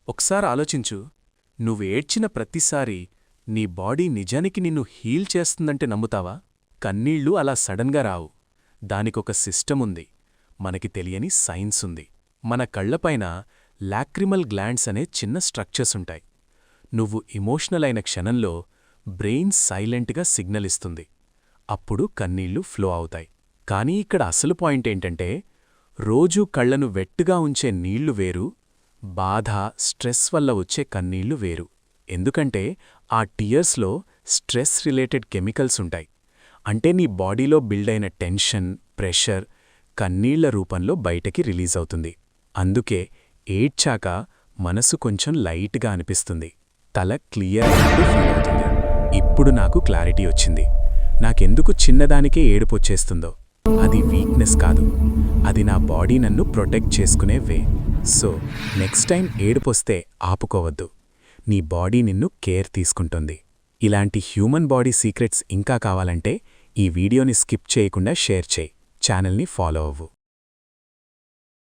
ఒకసారి ఆలోచించు, నువ్వు ఏడ్చిన ప్రతిసారీ నీ బాడీ నిజానికి నిన్ను హీల్ చేస్తుందంటే నమ్ముతావా? కన్నీళ్లు అలా సడన్గా రావు. దానికొక సిస్టముంది, మనకి తెలియని సైన్స్ ఉంది. మన కళ్లపైన లాక్రిమల్ గ్లాండ్స్ అనే చిన్న స్ట్రక్చర్సుంటాయి. నువ్వు ఎమోషనల్ అయిన క్షణంలో బ్రెయిన్ సైలెంట్గా సిగ్నల్ ఇస్తుంది. అప్పుడు కన్నీళ్లు ఫ్లో అవుతాయి. కానీ ఇక్కడ అసలు పాయింటేంటంటే, రోజూ కళ్లను వెట్టుగా ఉంచే నీళ్లు వేరు, బాధ, స్ట్రెస్ వల్ల వచ్చే కన్నీళ్లు వేరు. ఎందుకంటే ఆ టీయర్స్లో స్ట్రెస్ రిలేటెడ్ కెమికల్స్ ఉంటాయి. అంటే నీ బాడీలో బిల్డైన టెన్షన్, ప్రెషర్ కన్నీళ్ల రూపంలో బయటకి రిలీజ్ అవుతుంది. అందుకే ఏడ్చాక మనసు కొంచెం లైట్గా అనిపిస్తుంది, తల క్లియర్ అయినట్టు ఫీల్ అవుతుంది. ఇప్పుడు నాకు క్లారిటీ వచ్చింది, నాకెందుకు చిన్నదానికే ఏడుపొచ్చేస్తుందో. అది వీక్నెస్ కాదు, అది నా బాడీ నన్ను ప్రొటెక్ట్ చేసుకునే వే. సో నెక్స్ట్ టైం ఏడుపొస్తే ఆపుకోవద్దు, నీ బాడీ నిన్ను కేర్ తీసుకుంటుంది. ఇలాంటి హ్యూమన్ బాడీ సీక్రెట్స్ ఇంకా కావాలంటే ఈ వీడియోని స్కిప్ చేయకుండా షేర్ చేయి, ఛానల్ని ఫాలో అవ్వు.